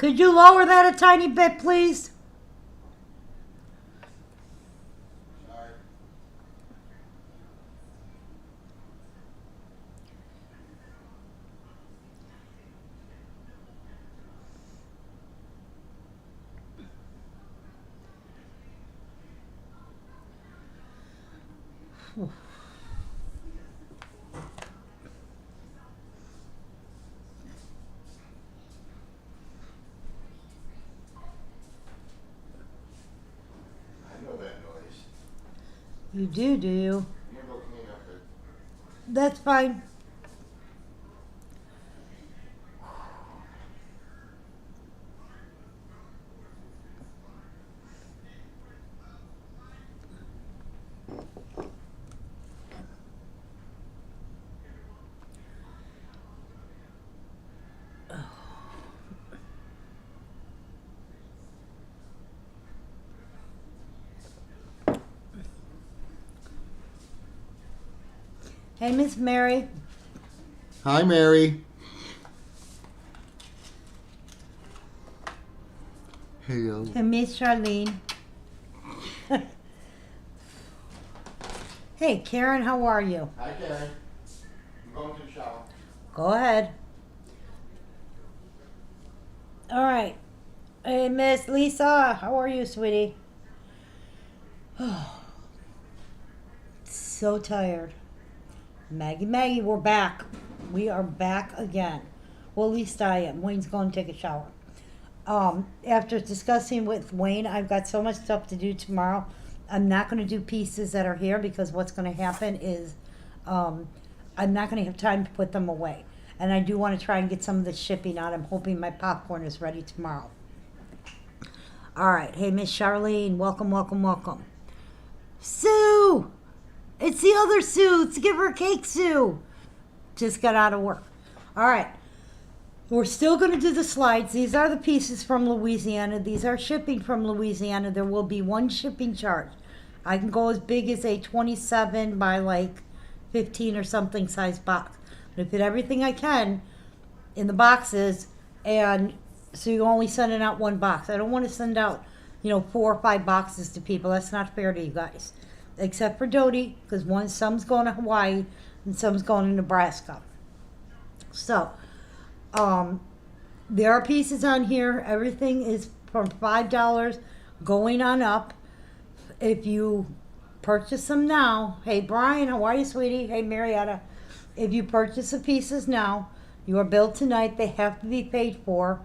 Could you lower that a tiny bit, please? Sorry. I know that noise. You do you? I'm gonna go clean up it. That's fine. Hey, Miss Mary. Hi, Mary. Hello. Hey, Miss Charlene. Hey, Karen, how are you? Hi, Karen. I'm going to the shower. Go ahead. All right. Hey, Miss Lisa, how are you, sweetie? So tired. Maggie, we're back. We are back again. Well, at least I am. Wayne's going to take a shower. After discussing with Wayne, I've got so much stuff to do tomorrow. I'm not going to do pieces that are here because what's going to happen is I'm not going to have time to put them away. And I do want to try and get some of the shipping out. I'm hoping my popcorn is ready tomorrow. All right. Hey, Miss Charlene, welcome. Sue! It's the other Sue. Let's give her a cake, Sue. Just got out of work. All right. We're still going to do the slides. These are the pieces from Louisiana. These are shipping from Louisiana. There will be one shipping charge. I can go as big as a 27 by like 15 or something size box. I'm going to fit everything I can in the boxes, and so you're only sending out one box. I don't want to send out, 4 or 5 boxes to people. That's not fair to you guys. Except for Dodie, because some's going to Hawaii and some's going to Nebraska. So, there are pieces on here. Everything is from $5 going on up. If you purchase them now, hey Brian, how are you, sweetie? Hey Marietta, if you purchase the pieces now, you are billed tonight. They have to be paid for,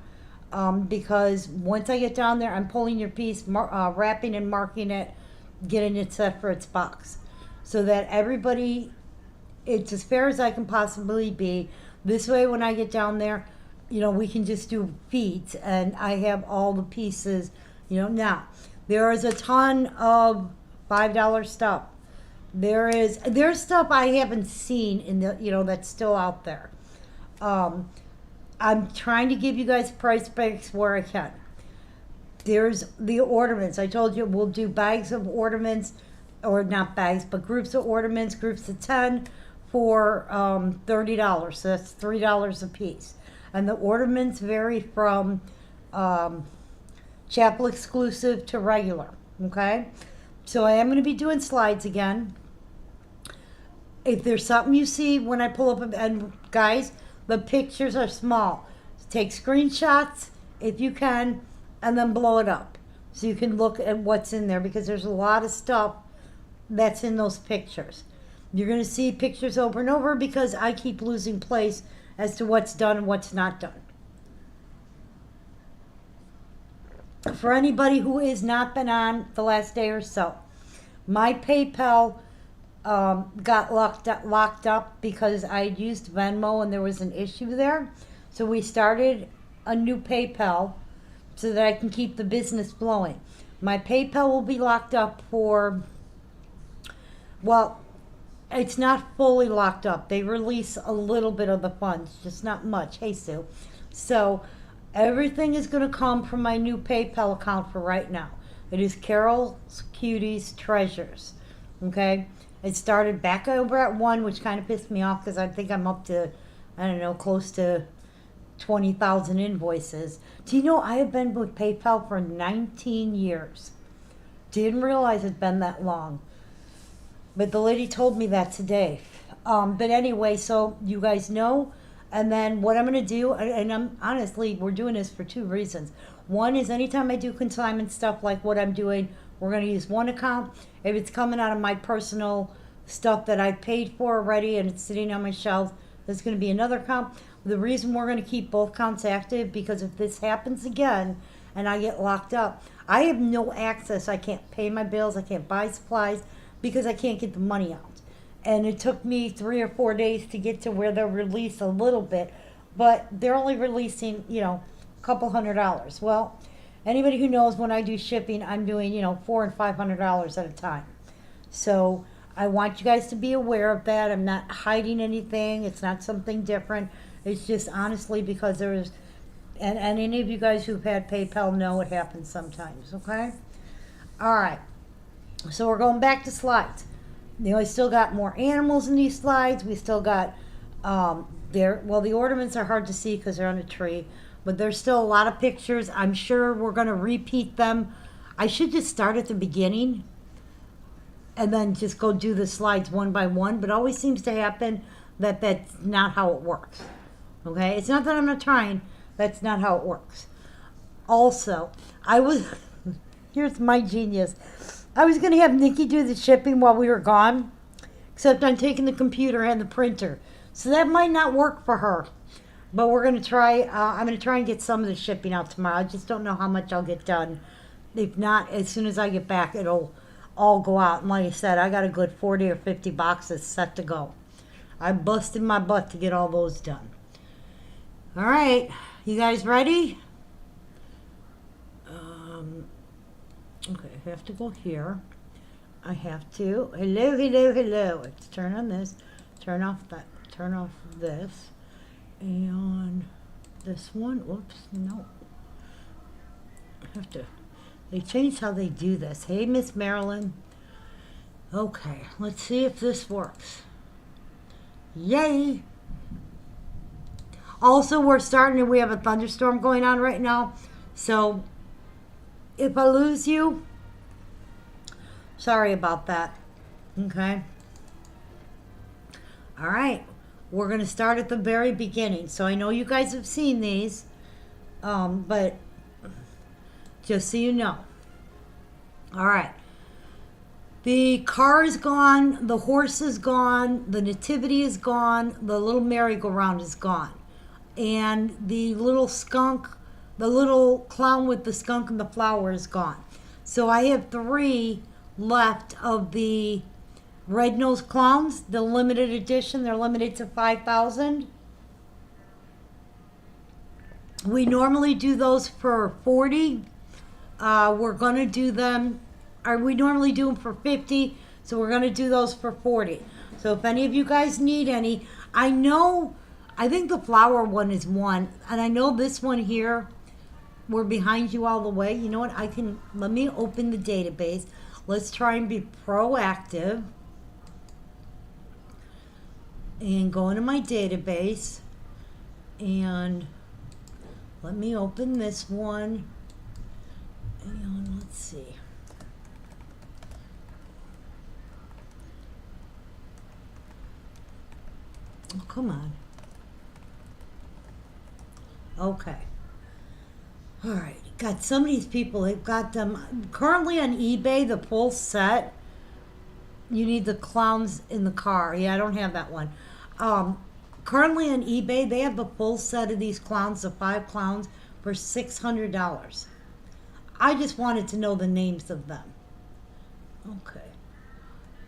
because once I get down there, I'm pulling your piece, wrapping and marking it, getting it set for its box, so that everybody, it's as fair as I can possibly be. This way, when I get down there, we can just do feet, and I have all the pieces, now. There is a ton of $5 stuff. There's stuff I haven't seen in the, that's still out there. I'm trying to give you guys price breaks where I can. There's the ornaments. I told you we'll do bags of ornaments, or not bags, but groups of ornaments, groups of 10 for $30. So that's $3 a piece. And the ornaments vary from chapel exclusive to regular. Okay? So I am going to be doing slides again. If there's something you see when I pull up, and guys, the pictures are small. Take screenshots if you can, and then blow it up so you can look at what's in there, because there's a lot of stuff that's in those pictures. You're going to see pictures over and over because I keep losing place as to what's done and what's not done. For anybody who has not been on the last day or so, my PayPal got locked up because I used Venmo and there was an issue there. So we started a new PayPal so that I can keep the business flowing. My PayPal will be locked up for, well, it's not fully locked up. They release a little bit of the funds, just not much. Hey, Sue. So everything is going to come from my new PayPal account for right now. It is Carole's Cuties Treasures. Okay? It started back over at 1, which kind of pissed me off because I think I'm up to, I don't know, close to 20,000 invoices. Do you know I have been with PayPal for 19 years? Didn't realize it's been that long. But the lady told me that today. But anyway, so you guys know. And then what I'm going to do, and I'm honestly, we're doing this for two reasons. One is anytime I do consignment stuff like what I'm doing, we're going to use one account. If it's coming out of my personal stuff that I paid for already and it's sitting on my shelf, there's going to be another account. The reason we're going to keep both accounts active, because if this happens again and I get locked up, I have no access. I can't pay my bills. I can't buy supplies because I can't get the money out. And it took me 3 or 4 days to get to where they'll release a little bit, but they're only releasing, a couple $100. Well, anybody who knows when I do shipping, I'm doing, $400 and $500 at a time. So I want you guys to be aware of that. I'm not hiding anything. It's not something different. It's just honestly because there's, and any of you guys who've had PayPal know it happens sometimes, okay? All right. So we're going back to slides. We still got more animals in these slides. We still got, the ornaments are hard to see because they're on a tree, but there's still a lot of pictures. I'm sure we're going to repeat them. I should just start at the beginning and then just go do the slides one by one, but it always seems to happen that that's not how it works. Okay? It's not that I'm not trying. That's not how it works. Also, here's my genius. I was going to have Nikki do the shipping while we were gone, except I'm taking the computer and the printer. So that might not work for her. But we're going to try, I'm going to try and get some of the shipping out tomorrow. I just don't know how much I'll get done. If not, as soon as I get back, it'll all go out. And like I said, I got a good 40 or 50 boxes set to go. I busted my butt to get all those done. All right, you guys ready? Okay, I have to go here. I have to, hello. I have to turn on this, turn off this, and this one, whoops, no. I have to, they changed how they do this. Hey, Miss Marilyn. Okay, let's see if this works. Yay! Also, we have a thunderstorm going on right now, so if I lose you, sorry about that. Okay. All right. We're going to start at the very beginning. So I know you guys have seen these, but just so you know. All right. The car is gone. The horse is gone. The nativity is gone. The little merry-go-round is gone. And the little skunk, the little clown with the skunk and the flower is gone. So I have 3 left of the red-nosed clowns, the limited edition. They're limited to 5,000. We normally do those for 40. We're going to do them, or we normally do them for 50, so we're going to do those for 40. So if any of you guys need any, I think the flower one is one, and I know this one here, we're behind you all the way. You know what? Let me open the database. Let's try and be proactive. And go into my database. And let me open this one. And let's see. Oh, come on. Okay. All right, got some of these people, they've got them currently on eBay, the full set. You need the clowns in the car. Yeah, I don't have that one. Currently on eBay, they have the full set of these clowns, the 5 clowns, for $600. I just wanted to know the names of them. Okay.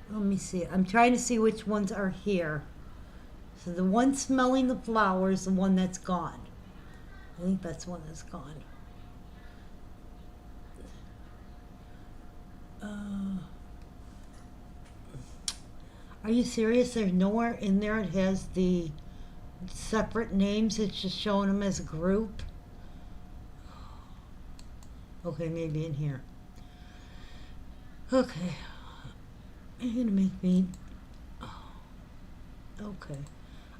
Let me see. I'm trying to see which ones are here. So the one smelling the flowers, the one that's gone. I think that's one that's gone. Are you serious? There's nowhere in there it has the separate names. It's just showing them as a group. Okay, maybe in here. Okay. You're gonna make me... Okay.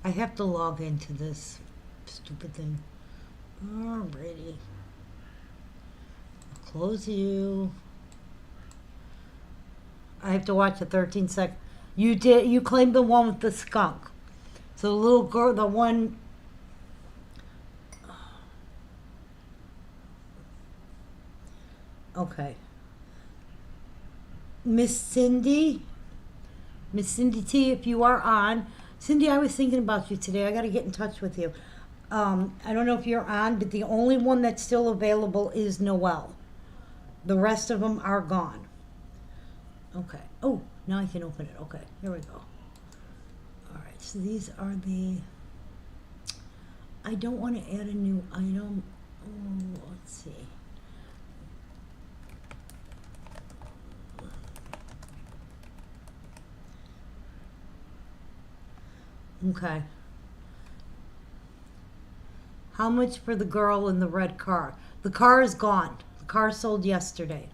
I have to log into this stupid thing. Alrighty. Close you. I have to watch a 13-second. You claimed the one with the skunk. So the little girl, the one. Okay. Miss Cindy T, if you are on. Cindy, I was thinking about you today. I got to get in touch with you. I don't know if you're on, but the only one that's still available is Noelle. The rest of them are gone. Okay. Oh, now I can open it. Okay, here we go. All right, so these are the... I don't want to add a new item. Oh, let's see. Okay. How much for the girl in the red car? The car is gone. The car sold yesterday.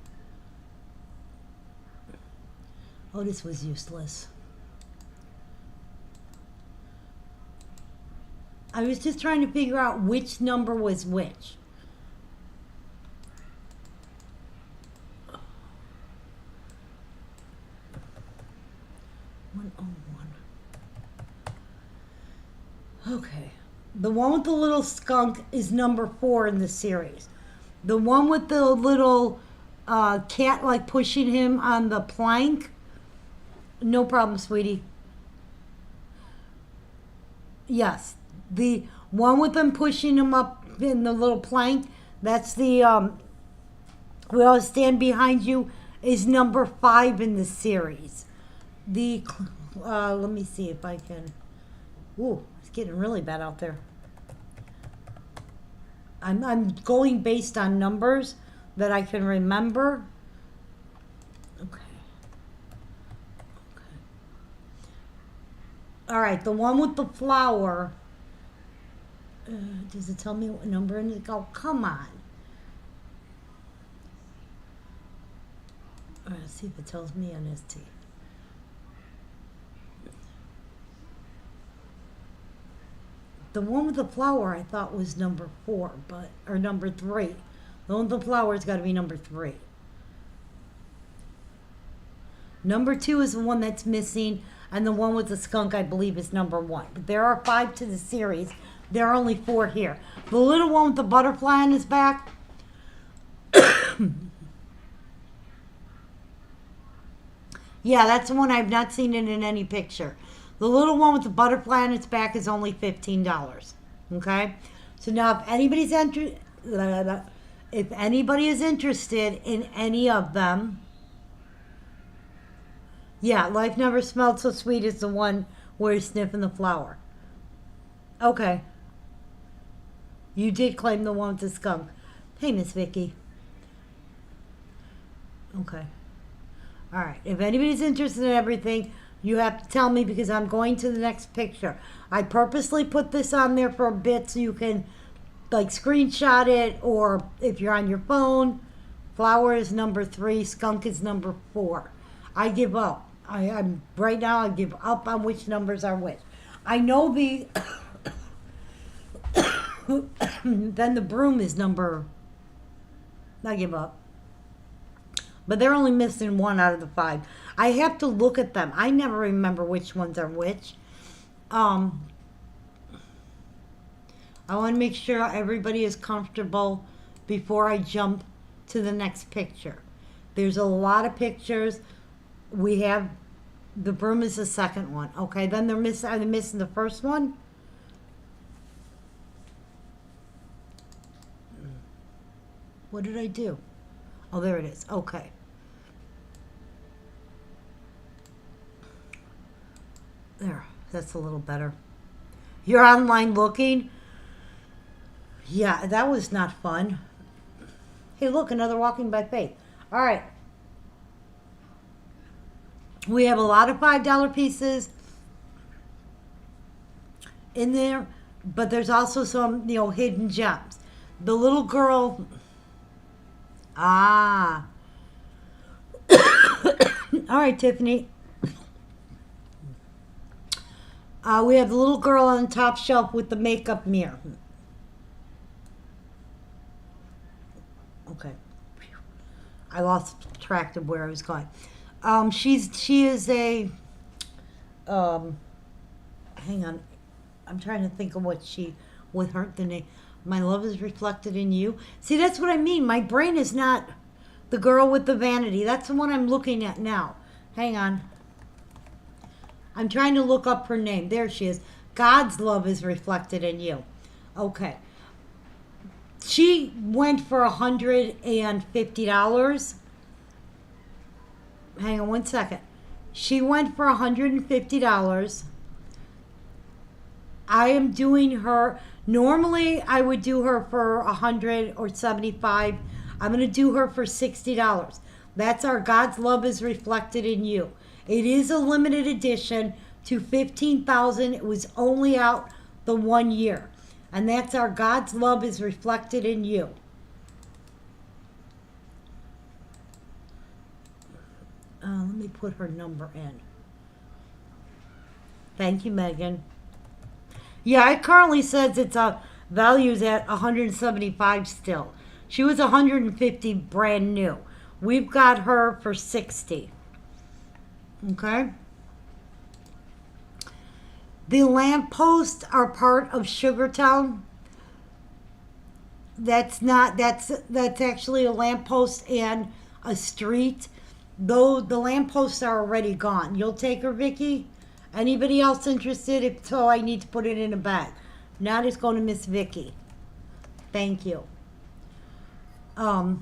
Oh, this was useless. I was just trying to figure out which number was which. Okay. The one with the little skunk is number 4 in the series. The one with the little cat like pushing him on the plank. No problem, sweetie. Yes. The one with them pushing him up in the little plank, that's the we always stand behind you, is number 5 in the series. The let me see if I can. Ooh, it's getting really bad out there. I'm going based on numbers that I can remember. Okay. All right, the one with the flower. Does it tell me what number in it? Oh, come on. All right, let's see if it tells me on ST. The one with the flower I thought was number 4, or number 3. The one with the flower's got to be number 3. Number 2 is the one that's missing, and the one with the skunk I believe is number 1. But there are 5 to the series. There are only 4 here. The little one with the butterfly on his back. Yeah, that's the one I've not seen it in any picture. The little one with the butterfly on its back is only $15. Okay? So now if anybody is interested in any of them, yeah, Life Never Smelled So Sweet is the one where he's sniffing the flower. Okay. You did claim the one with the skunk. Hey, Miss Vicky. Okay. All right. If anybody's interested in everything, you have to tell me because I'm going to the next picture. I purposely put this on there for a bit so you can like screenshot it, or if you're on your phone, flower is number 3, skunk is number 4. I give up. I'm right now I give up on which numbers are which. I know the then the broom is number. I give up. But they're only missing 1 out of the 5. I have to look at them. I never remember which ones are which. I want to make sure everybody is comfortable before I jump to the next picture. There's a lot of pictures. We have the broom is the second one. Okay, then are they missing the first one? What did I do? Oh, there it is. Okay. There. That's a little better. You're online looking? Yeah, that was not fun. Hey, look, another Walking by Faith. All right. We have a lot of $5 pieces in there, but there's also some, hidden gems. The little girl... Ah. All right, Tiffany. We have the little girl on the top shelf with the makeup mirror. Okay. I lost track of where I was going. She is a um, hang on. I'm trying to think of with her the name. My love is reflected in you. See, that's what I mean. My brain is not the girl with the vanity. That's the one I'm looking at now. Hang on. I'm trying to look up her name. There she is. God's love is reflected in you. Okay. She went for $150. Hang on one second. She went for $150. I am doing her. Normally, I would do her for 100 or 75. I'm going to do her for $60. That's our God's love is reflected in you. It is a limited edition to 15,000. It was only out the 1 year. And that's our God's love is reflected in you. Let me put her number in. Thank you, Megan. Yeah, it currently says it's values at 175 still. She was 150 brand new. We've got her for 60. Okay. The lampposts are part of Sugartown. That's actually a lamppost and a street. Though the lampposts are already gone. You'll take her, Vicky? Anybody else interested? If so, I need to put it in a bag. Not it's going to Miss Vicky. Thank you. Hello,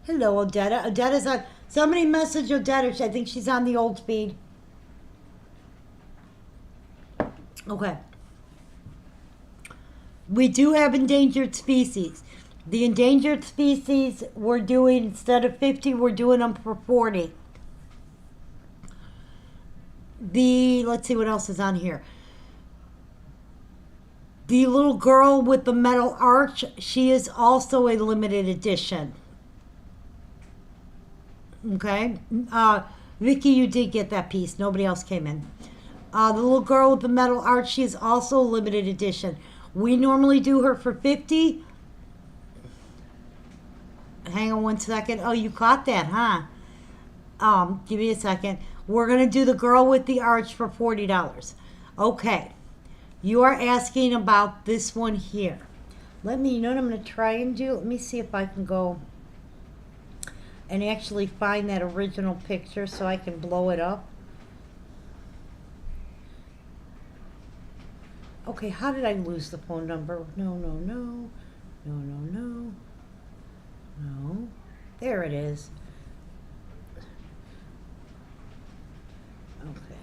Odetta. Odetta's on. Somebody message Odetta. I think she's on the old feed. Okay. We do have endangered species. The endangered species we're doing, instead of 50, we're doing them for 40. Let's see what else is on here. The little girl with the metal arch, she is also a limited edition. Okay. Vicky, you did get that piece. Nobody else came in. The little girl with the metal arch, she is also a limited edition. We normally do her for 50. Hang on one second. Oh, you caught that, huh? Give me a second. We're going to do the girl with the arch for $40. Okay. You are asking about this one here. You know what I'm going to try and do? Let me see if I can go and actually find that original picture so I can blow it up. Okay, how did I lose the phone number? No. No. There it is. Okay.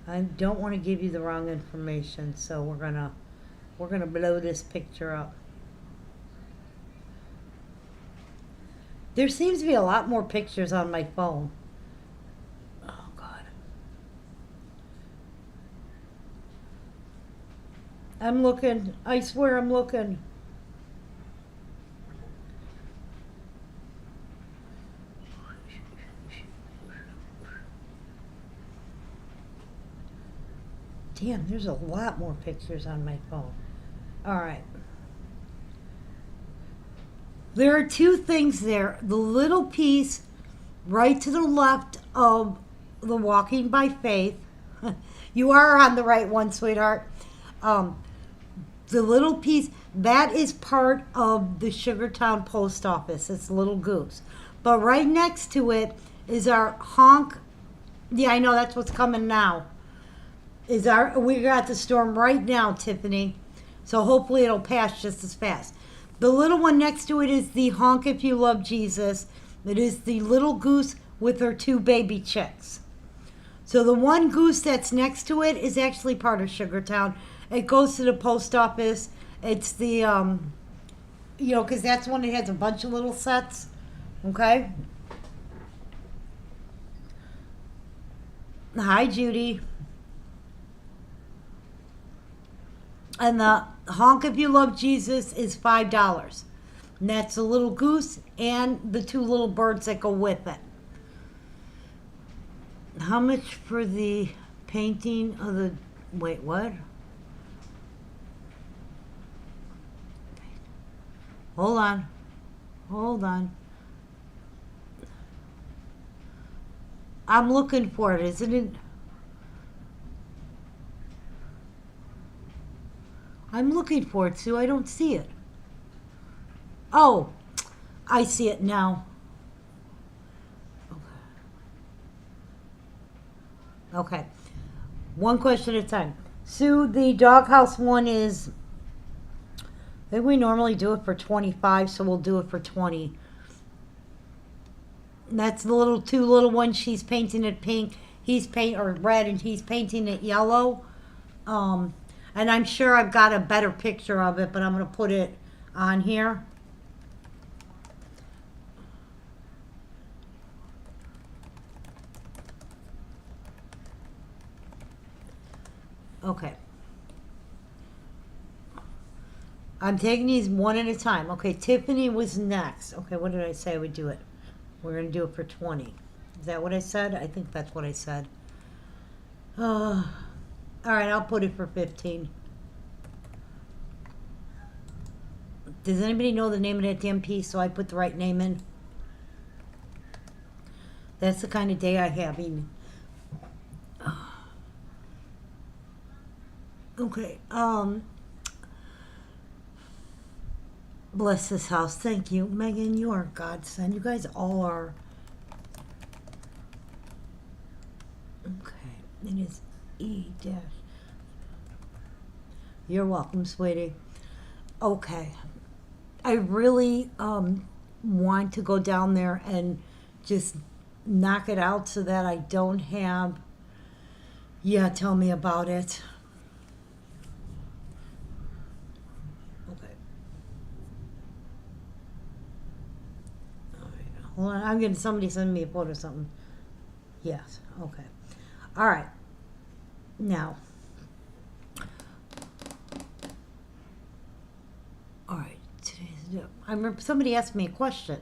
I don't want to give you the wrong information, so we're gonna blow this picture up. There seems to be a lot more pictures on my phone. Oh God. I'm looking. I swear I'm looking. Damn, there's a lot more pictures on my phone. All right. There are two things there. The little piece right to the left of the Walking by Faith. You are on the right one, sweetheart. The little piece, that is part of the Sugartown Post Office. It's a little goose. But right next to it is our honk. Yeah, I know that's what's coming now. We got the storm right now, Tiffany. So hopefully it'll pass just as fast. The little one next to it is the honk if you love Jesus. It is the little goose with her two baby chicks. So the one goose that's next to it is actually part of Sugartown. It goes to the post office. It's the, because that's one that has a bunch of little sets. Okay? Hi, Judy. And the honk if you love Jesus is $5. And that's the little goose and the two little birds that go with it. How much for the painting of the... Wait, what? Hold on. Hold on. I'm looking for it, isn't it? I'm looking for it, Sue. I don't see it. Oh, I see it now. Okay. One question at a time. Sue, the doghouse one is, I think we normally do it for 25, so we'll do it for 20. And that's the little two little ones. She's painting it pink. He's paint or red, and he's painting it yellow. And I'm sure I've got a better picture of it, but I'm gonna put it on here. Okay. I'm taking these one at a time. Okay, Tiffany was next. Okay, what did I say I would do it? We're going to do it for 20. Is that what I said? I think that's what I said. All right, I'll put it for 15. Does anybody know the name of that damn piece so I put the right name in? That's the kind of day I have. Okay, bless this house. Thank you. Megan, you are a godsend. You guys all are. Okay, it is E dash. You're welcome, sweetie. Okay. I really want to go down there and just knock it out so that I don't have. Yeah, tell me about it. Okay. All right. Hold on. I'm getting somebody send me a photo or something. Yes. Okay. All right. Now. All right. I remember somebody asked me a question.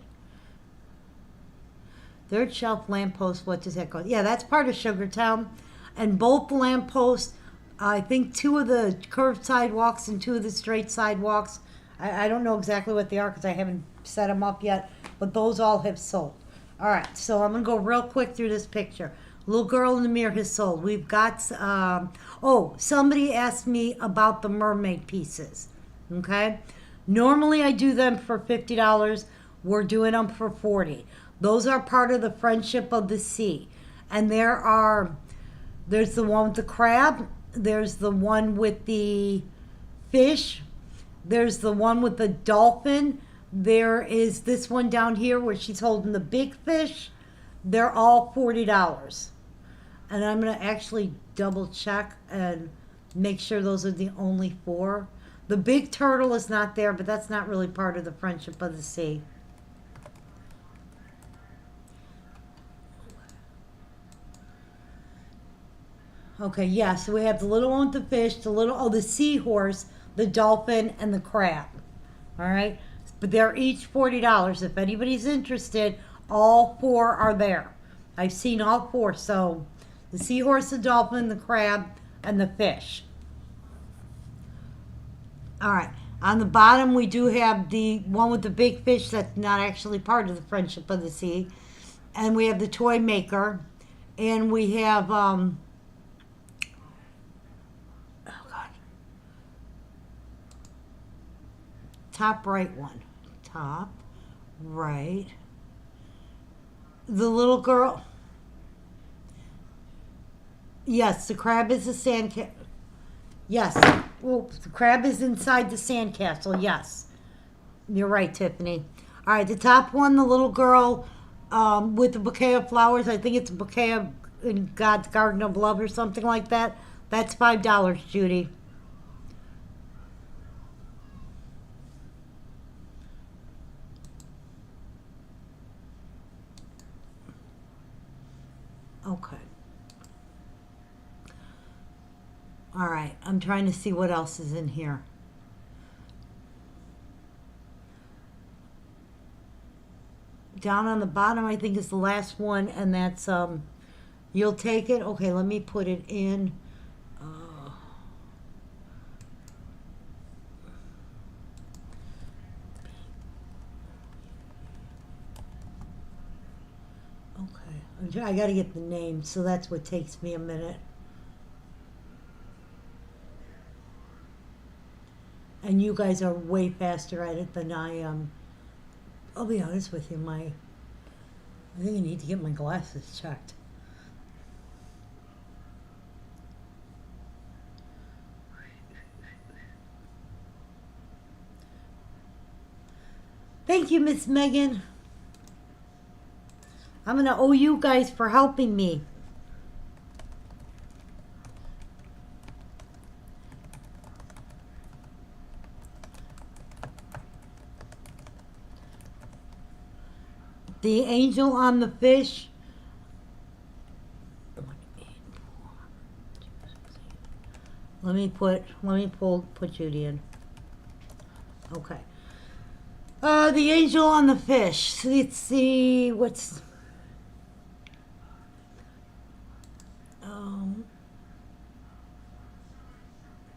Third shelf lamppost, what does that cost? Yeah, that's part of Sugartown. And both the lampposts, I think 2 of the curved sidewalks and 2 of the straight sidewalks, I don't know exactly what they are because I haven't set them up yet, but those all have sold. All right, so I'm going to go real quick through this picture. Little girl in the mirror has sold. We've got, somebody asked me about the mermaid pieces, okay? Normally I do them for $50. We're doing them for $40. Those are part of the Friendship of the Sea. And there's the one with the crab. There's the one with the fish. There's the one with the dolphin. There is this one down here where she's holding the big fish. They're all $40. And I'm going to actually double check and make sure those are the only 4. The big turtle is not there, but that's not really part of the Friendship of the Sea. Okay, yeah, so we have the little one with the fish, the seahorse, the dolphin, and the crab. All right? But they're each $40. If anybody's interested, all 4 are there. I've seen all 4. So the seahorse, the dolphin, the crab, and the fish. All right. On the bottom, we do have the one with the big fish that's not actually part of the Friendship of the Sea. And we have the toy maker. And we have, oh, God. Top right one. Top right. The little girl. Yes, the crab is a sandcastle. Yes. Well, the crab is inside the sandcastle. Yes. You're right, Tiffany. All right, the top one, the little girl with the bouquet of flowers. I think it's a bouquet of in God's Garden of Love or something like that. That's $5, Judy. Okay. All right, I'm trying to see what else is in here. Down on the bottom, I think is the last one, and that's, you'll take it. Okay, let me put it in. I gotta get the name, so that's what takes me a minute. And you guys are way faster at it than I am. I'll be honest with you, I think I need to get my glasses checked. Thank you, Miss Megan. I'm gonna owe you guys for helping me. The angel on the fish. Let me put Judy in. Okay. The angel on the fish. Let's see what's.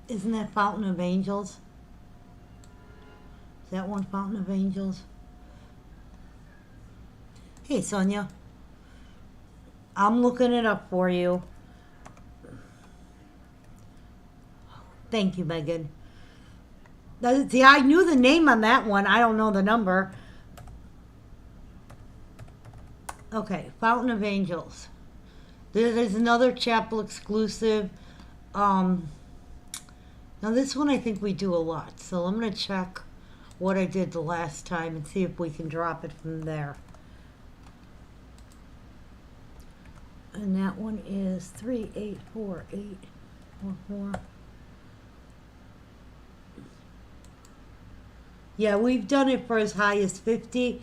Isn't that Fountain of Angels? Is that one Fountain of Angels? Hey, Sonia. I'm looking it up for you. Thank you, Megan. See, I knew the name on that one. I don't know the number. Okay, Fountain of Angels. There's another chapel exclusive. Now this one I think we do a lot. So I'm going to check what I did the last time and see if we can drop it from there. And that one is 384844. Yeah, we've done it for as high as 50.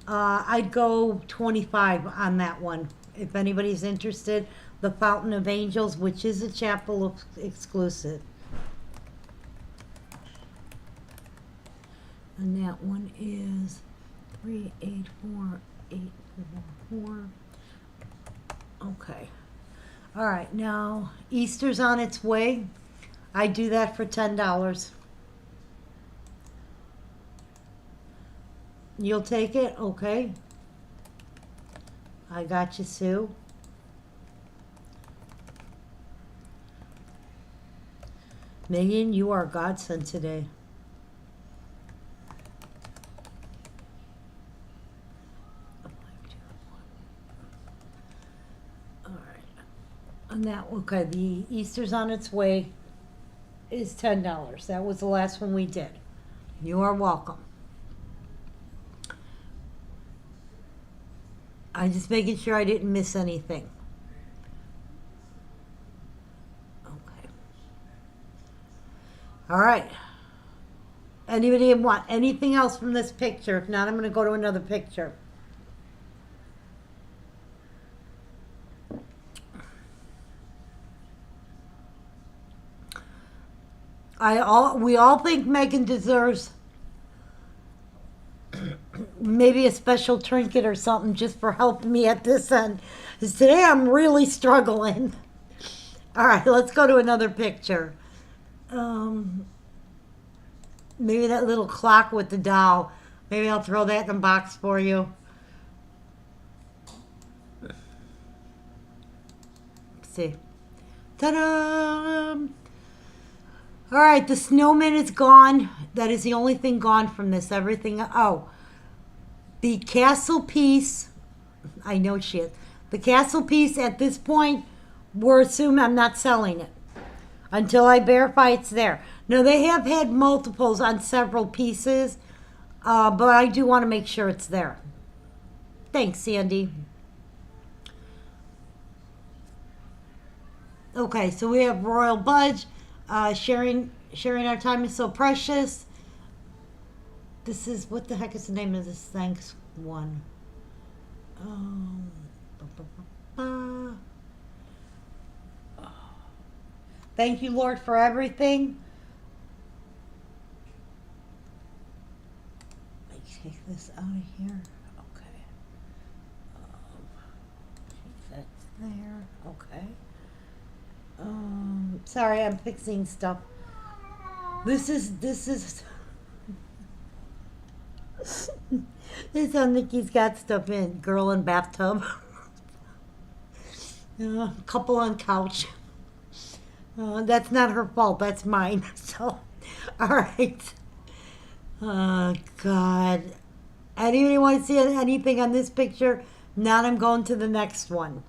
I'd go 25 on that one. If anybody's interested, the Fountain of Angels, which is a chapel exclusive. And that one is 384844. Okay. All right, now Easter's on its way. I do that for $10. You'll take it? Okay. I got you, Sue. Megan, you are godsend today. All right. And that, okay, the Easter's on its way is $10. That was the last one we did. You are welcome. I'm just making sure I didn't miss anything. Okay. All right. Anybody want anything else from this picture? If not, I'm going to go to another picture. We all think Megan deserves maybe a special trinket or something just for helping me at this end. Because today I'm really struggling. All right, let's go to another picture. Maybe that little clock with the doll. Maybe I'll throw that in the box for you. Let's see. Ta-da! All right, the snowman is gone. That is the only thing gone from this. Everything. Oh, the castle piece. I know she is. The castle piece at this point, we're assuming I'm not selling it until I verify it's there. Now, they have had multiples on several pieces, but I do want to make sure it's there. Thanks, Sandy. Okay, so we have Royal Budge. Sharing our time is so precious. This is, what the heck is the name of this thanks one? Thank you, Lord, for everything. Let me take this out of here. Okay. That's there. Okay. Sorry, I'm fixing stuff. This is this how Nikki's got stuff in. Girl in bathtub. Couple on couch. That's not her fault. That's mine. So, all right. God. Anybody want to see anything on this picture? Now I'm going to the next one.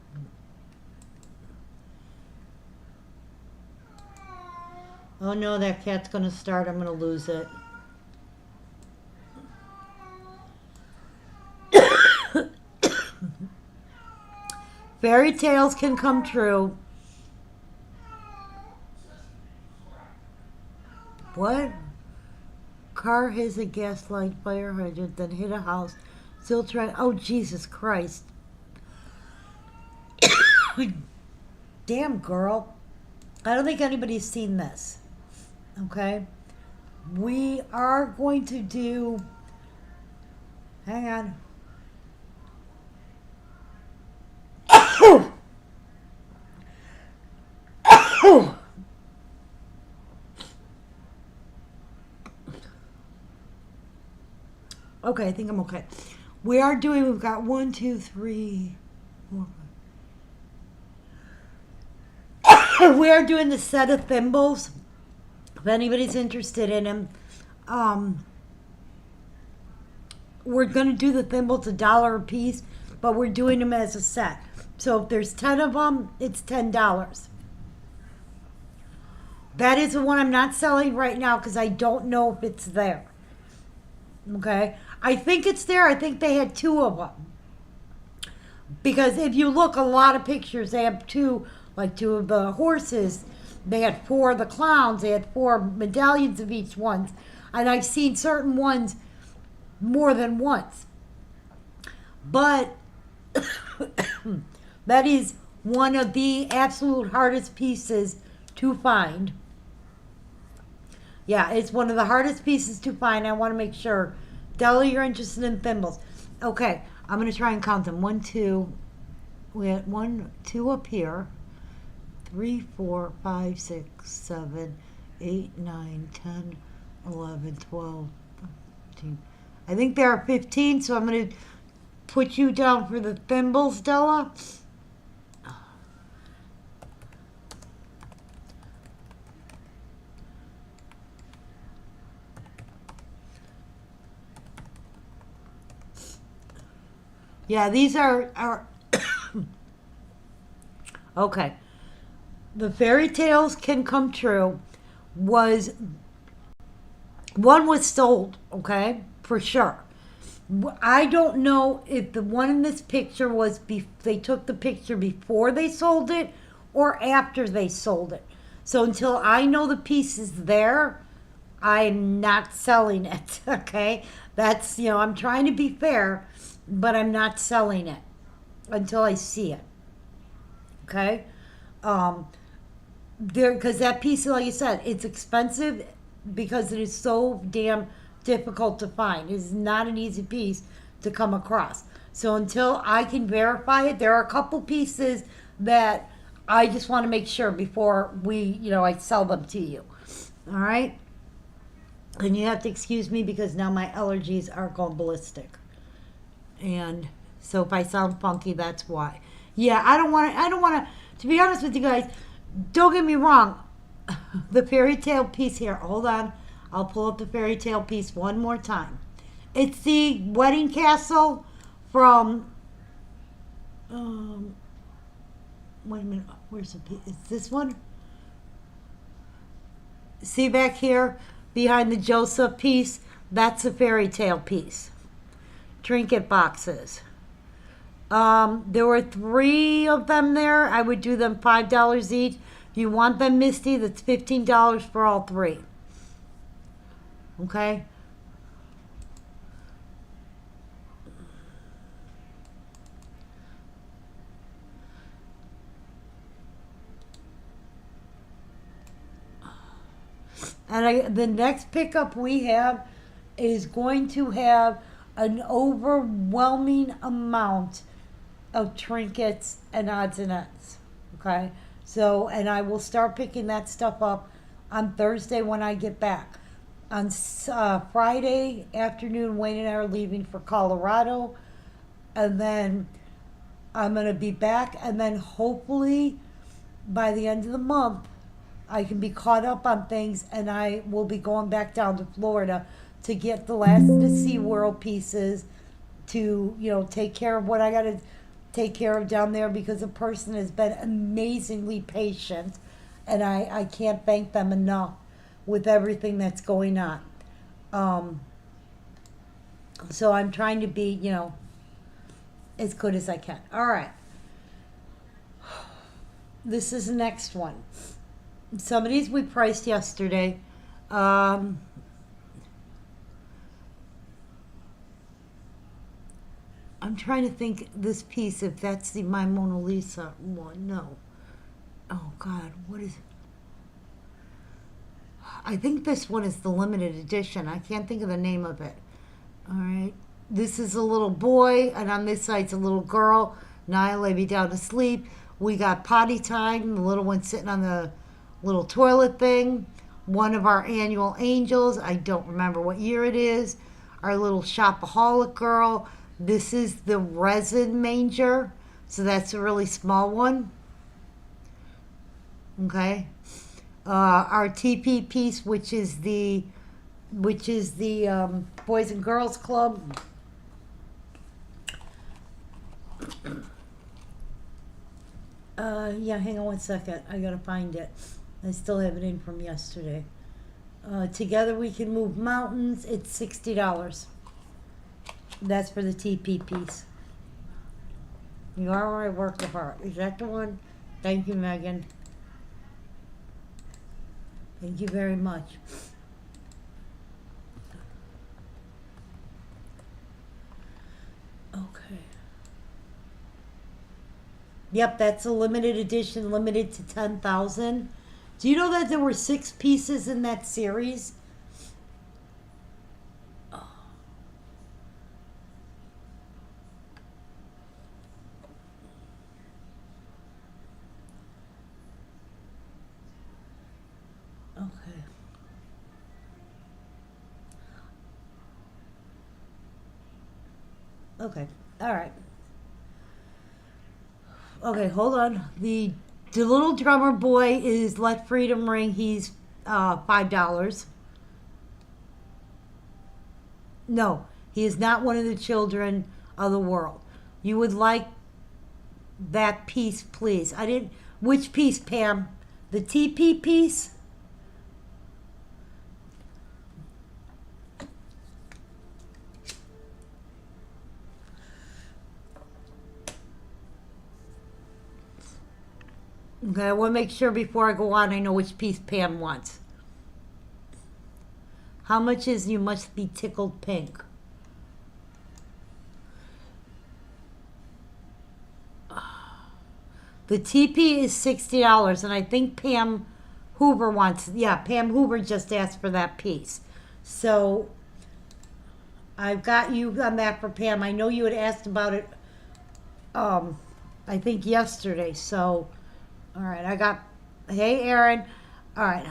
Oh no, that cat's going to start. I'm going to lose it. Fairy tales can come true. What? Car hits a gas line, fire hydrant, then hit a house. Still trying. Oh, Jesus Christ. Damn, girl. I don't think anybody's seen this. Okay? We are going to do. Hang on. Okay, I think I'm okay. We've got 1, 2, 3, 4, 5. We are doing the set of thimbles. If anybody's interested in them, we're going to do the thimbles $1 a piece, but we're doing them as a set. So if there's 10 of them, it's $10. That is the one I'm not selling right now because I don't know if it's there. Okay? I think it's there. I think they had 2 of them. Because if you look, a lot of pictures, they have 2, like 2 of the horses. They had 4 of the clowns. They had 4 medallions of each one. And I've seen certain ones more than once. But that is one of the absolute hardest pieces to find. Yeah, it's one of the hardest pieces to find. I want to make sure. Della, you're interested in thimbles. Okay, I'm going to try and count them. 1, 2. We had 1, 2 up here. 3, 4, 5, 6, 7, 8, 9, 10, 11, 12, 13. I think there are 15, so I'm going to put you down for the thimbles, Della. Yeah, these are okay. The fairy tales can come true was one was sold, okay, for sure. I don't know if the one in this picture was they took the picture before they sold it or after they sold it. So until I know the piece is there, I'm not selling it, okay? That's, I'm trying to be fair, but I'm not selling it until I see it. Okay? Because that piece, like you said, it's expensive because it is so damn difficult to find. It is not an easy piece to come across. So until I can verify it, there are a couple pieces that I just want to make sure before I sell them to you. All right? And you have to excuse me because now my allergies are going ballistic. And so if I sound funky, that's why. Yeah, I don't want to be honest with you guys, don't get me wrong. The fairy tale piece here, hold on. I'll pull up the fairy tale piece one more time. It's the wedding castle from, wait a minute, where's the piece? Is this one? See back here behind the Joseph piece? That's a fairy tale piece. Trinket boxes. There were 3 of them there. I would do them $5 each. If you want them, Misty, that's $15 for all 3. Okay? And the next pickup we have is going to have an overwhelming amount of trinkets and odds and ends. Okay? So, and I will start picking that stuff up on Thursday when I get back. On Friday afternoon, Wayne and I are leaving for Colorado. And then I'm going to be back, and then hopefully by the end of the month, I can be caught up on things, and I will be going back down to Florida to get the last of the SeaWorld pieces to, take care of what I got to take care of down there because the person has been amazingly patient, and I can't thank them enough with everything that's going on. So I'm trying to be, as good as I can. All right. This is the next one. Some of these we priced yesterday. I'm trying to think this piece, if that's my Mona Lisa one. No. Oh, God. What is it? I think this one is the limited edition. I can't think of the name of it. All right. This is a little boy, and on this side's a little girl. Naya lay me down to sleep. We got potty time. The little one sitting on the little toilet thing. One of our annual angels. I don't remember what year it is. Our little shopaholic girl. This is the resin manger. So that's a really small one. Okay. Our TP piece, which is the Boys and Girls Club. Yeah, hang on one second. I gotta find it. I still have it in from yesterday. Together we can move mountains. It's $60. That's for the TP piece. You are where I work with her. Is that the one? Thank you, Megan. Thank you very much. Okay. Yep, that's a limited edition, limited to 10,000. Do you know that there were 6 pieces in that series? Oh. Okay. Okay. All right. Okay, hold on. The little drummer boy is Let Freedom Ring. He's $5. No, he is not one of the children of the world. You would like that piece, please. I didn't. Which piece, Pam? The TP piece? Okay, I want to make sure before I go on I know which piece Pam wants. How much is You Must Be Tickled Pink? The TP is $60, and I think Pam Hoover wants, Pam Hoover just asked for that piece. So I've got you on that for Pam. I know you had asked about it, I think yesterday. So, all right, I got, hey, Aaron. All right,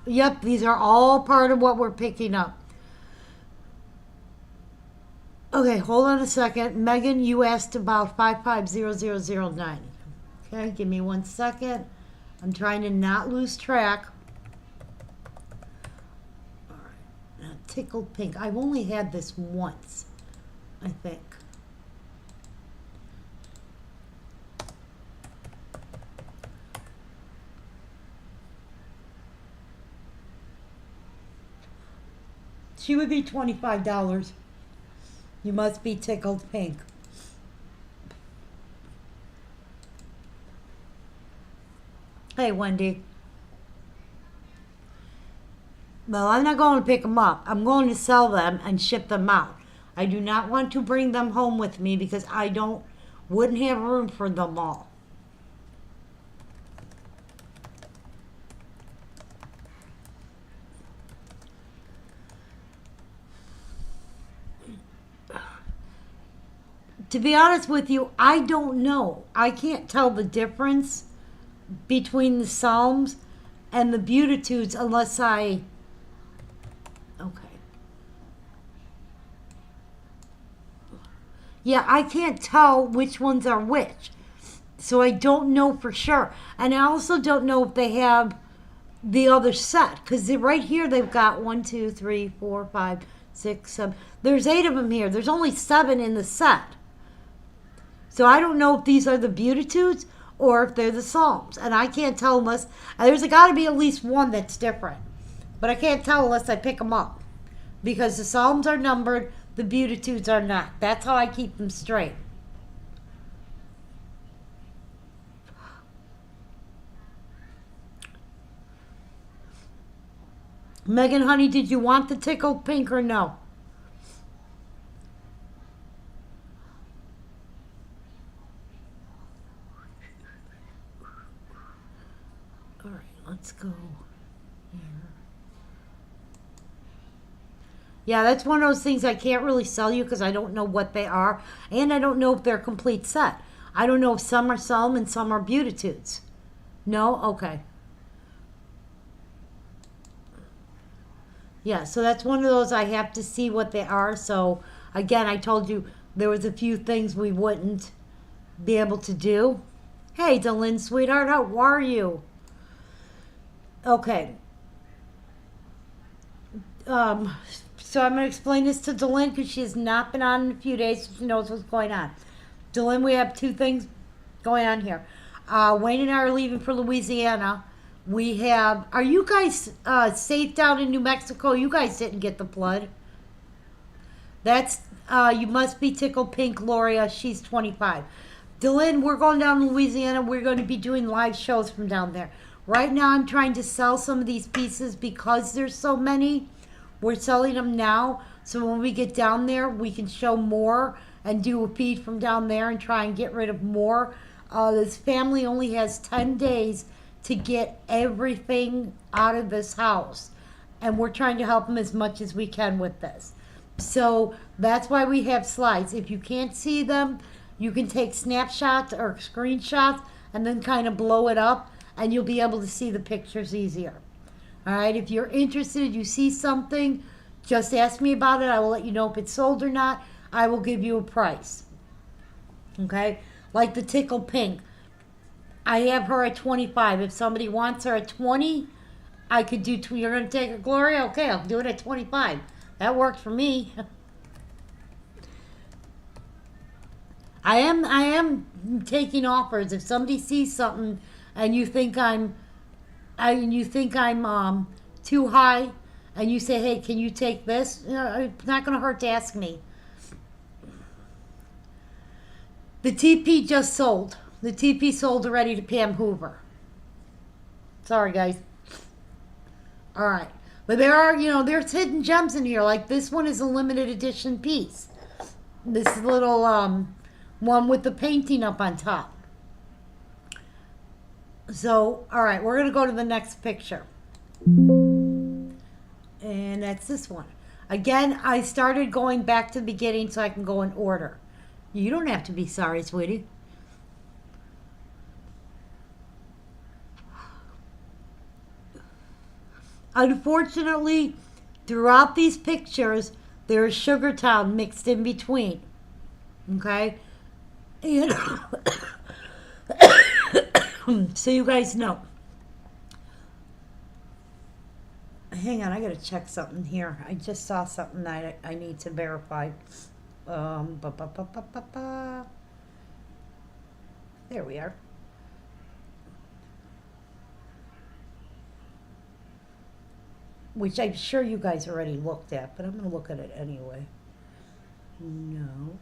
Yep, these are all part of what we're picking up. Okay, hold on a second. Megan, you asked about 550009. Okay, give me 1 second. I'm trying to not lose track. All right, now Tickled Pink. I've only had this once, I think. She would be $25. You Must Be Tickled Pink. Hey, Wendy. Well, I'm not going to pick them up. I'm going to sell them and ship them out. I do not want to bring them home with me because wouldn't have room for them all. To be honest with you, I don't know. I can't tell the difference between the Psalms and the Beatitudes unless I... Okay. Yeah, I can't tell which ones are which. So I don't know for sure. And I also don't know if they have the other set. Because right here they've got 1, 2, 3, 4, 5, 6, 7. There's 8 of them here. There's only 7 in the set. So I don't know if these are the Beatitudes or if they're the Psalms. And I can't tell unless... There's got to be at least one that's different. But I can't tell unless I pick them up. Because the Psalms are numbered, the Beatitudes are not. That's how I keep them straight. Megan, honey, did you want the tickled pink or no? All right, let's go here. Yeah, that's one of those things I can't really sell you because I don't know what they are. And I don't know if they're a complete set. I don't know if some are Psalm and some are Beatitudes. No? Okay. Yeah, so that's one of those I have to see what they are. So, again, I told you there was a few things we wouldn't be able to do. Hey, Delyn, sweetheart, how are you? Okay. So I'm going to explain this to Delyn because she has not been on in a few days, so she knows what's going on. Delyn, we have 2 things going on here. Wayne and I are leaving for Louisiana. We have... Are you guys safe down in New Mexico? You guys didn't get the flood. That's... you must be tickled pink, Gloria. She's 25. Dylan, we're going down to Louisiana. We're going to be doing live shows from down there. Right now, I'm trying to sell some of these pieces because there's so many. We're selling them now. So when we get down there, we can show more and do a feed from down there and try and get rid of more. This family only has 10 days to get everything out of this house. And we're trying to help them as much as we can with this. So that's why we have slides. If you can't see them, you can take snapshots or screenshots and then kind of blow it up and you'll be able to see the pictures easier. All right, if you're interested, you see something, just ask me about it. I will let you know if it's sold or not. I will give you a price. Okay, like the Tickle Pink. I have her at 25. If somebody wants her at 20, I could do, you're going to take a Gloria? Okay, I'll do it at 25. That worked for me. I am taking offers. If somebody sees something and you think I'm too high, and you say, hey, can you take this? It's not going to hurt to ask me. The TP just sold. The TP sold already to Pam Hoover. Sorry, guys. All right. But there are, there's hidden gems in here. Like this one is a limited edition piece. This little one with the painting up on top. So, all right, we're going to go to the next picture. And that's this one. Again, I started going back to the beginning so I can go in order. You don't have to be sorry, sweetie. Unfortunately, throughout these pictures, there is Sugartown mixed in between. Okay? And so you guys know. Hang on, I gotta check something here. I just saw something that I need to verify. There we are. Which I'm sure you guys already looked at, but I'm gonna look at it anyway. No.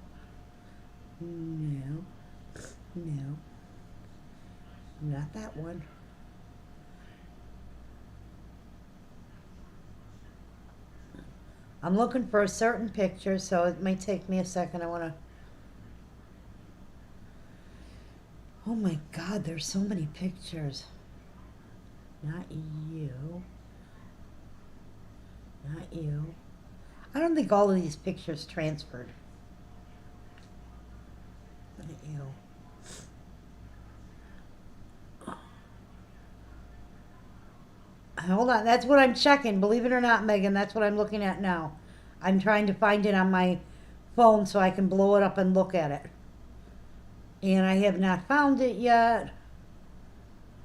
Not that one. I'm looking for a certain picture, so it may take me a second. I want to... Oh my God, there's so many pictures. Not you. Not you. I don't think all of these pictures transferred. Not you. Hold on, that's what I'm checking. Believe it or not, Megan, that's what I'm looking at now. I'm trying to find it on my phone so I can blow it up and look at it. And I have not found it yet.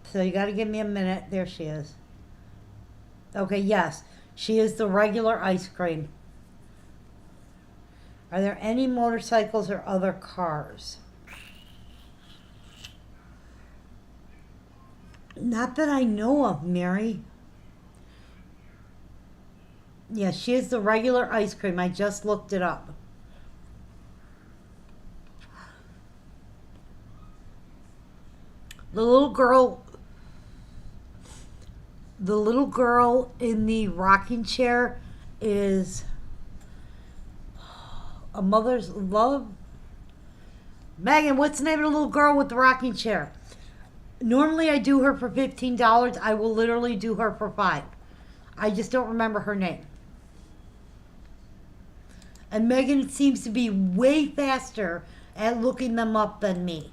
So you got to give me a minute. There she is. Okay, yes. She is the regular ice cream. Are there any motorcycles or other cars? Not that I know of, Mary. Yes, she is the regular ice cream. I just looked it up. The little girl in the rocking chair is a mother's love. Megan, what's the name of the little girl with the rocking chair? Normally I do her for $15. I will literally do her for $5. I just don't remember her name. And Megan seems to be way faster at looking them up than me.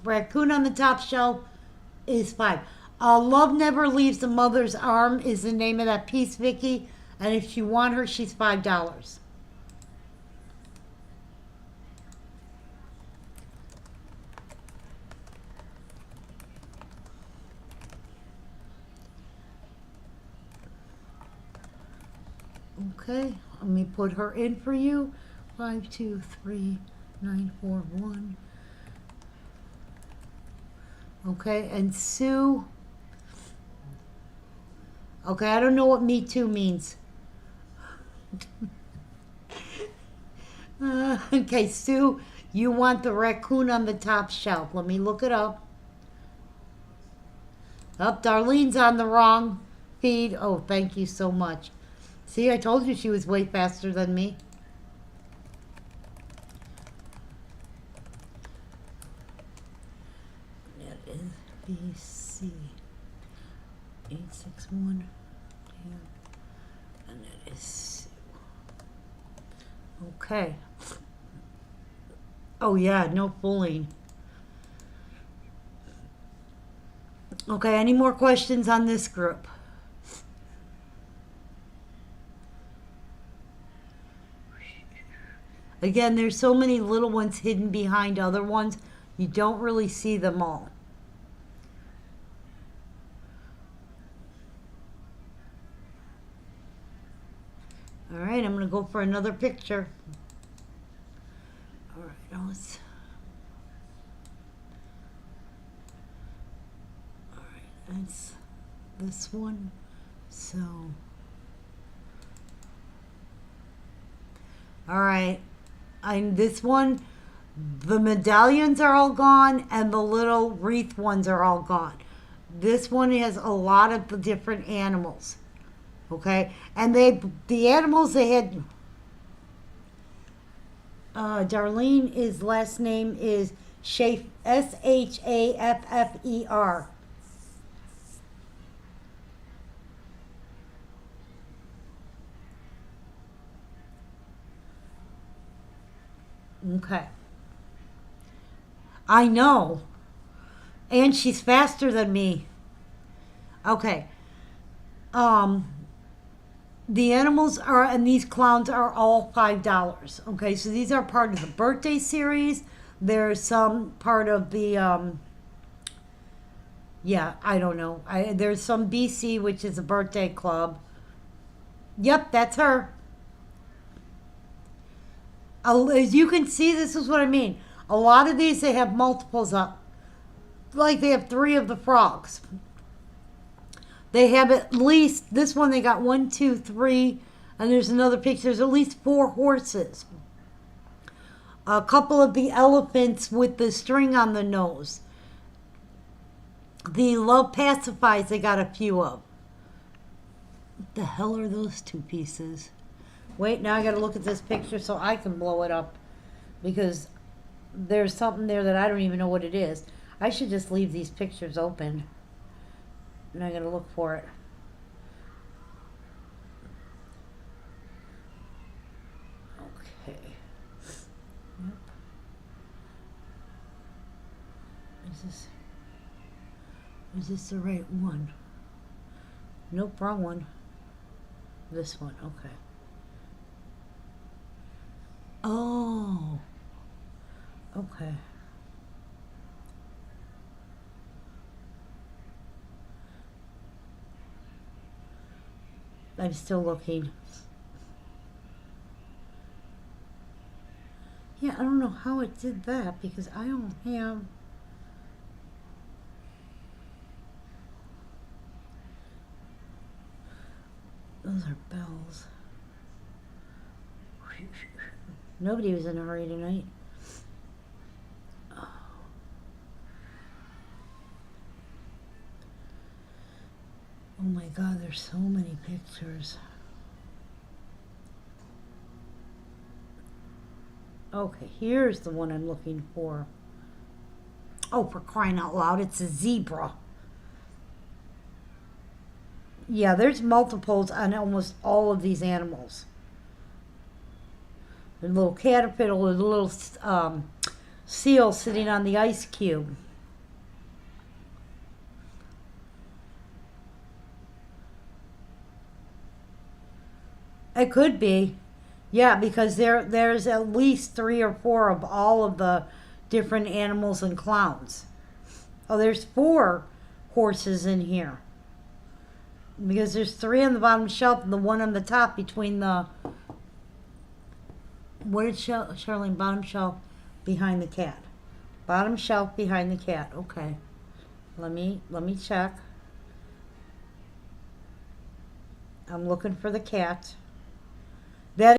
Raccoon on the top shelf is $5. Love Never Leaves the Mother's Arm is the name of that piece, Vicky. And if you want her, she's $5. Okay, let me put her in for you. 523941. Okay, and Sue. Okay, I don't know what Me Too means. Okay, Sue, you want the raccoon on the top shelf. Let me look it up. Oh, Darlene's on the wrong feed. Oh, thank you so much. See, I told you she was way faster than me. That is BC 861. And that is Sue. Okay. Oh yeah, no fooling. Okay, any more questions on this group? Again, there's so many little ones hidden behind other ones, you don't really see them all. All right, I'm going to go for another picture. All right, now let's... All right, that's this one. So... All right. This one, the medallions are all gone and the little wreath ones are all gone. This one has a lot of the different animals. Okay? And the animals they had, Darlene, his last name is Shaffer, Shaffer. Okay. I know. And she's faster than me. Okay. The animals are, and these clowns are all $5. Okay, so these are part of the birthday series. There's some part of the, yeah, I don't know. There's some BC, which is a birthday club. Yep, that's her. As you can see, this is what I mean. A lot of these, they have multiples up. Like they have 3 of the frogs. They have at least, this one they got 1, 2, 3, and there's another picture. There's at least 4 horses. A couple of the elephants with the string on the nose. The Love Pacifies, they got a few of. What the hell are those 2 pieces? Wait, now I gotta look at this picture so I can blow it up. Because there's something there that I don't even know what it is. I should just leave these pictures open. And I gotta look for it. Okay. Yep. Is this? Is this the right one? Nope, wrong one. This one, okay. Oh. Okay. I'm still looking. Yeah, I don't know how it did that because I don't have. Those are bells. Nobody was in a hurry tonight. Oh my God, there's so many pictures. Okay, here's the one I'm looking for. Oh, for crying out loud, it's a zebra. Yeah, there's multiples on almost all of these animals. The little caterpillar, the little seal sitting on the ice cube. It could be. Yeah, because there's at least 3 or 4 of all of the different animals and clowns. Oh, there's 4 horses in here. Because there's 3 on the bottom shelf and the one on the top between the... What did Charlene? Bottom shelf behind the cat. Bottom shelf behind the cat. Okay. Let me check. I'm looking for the cat.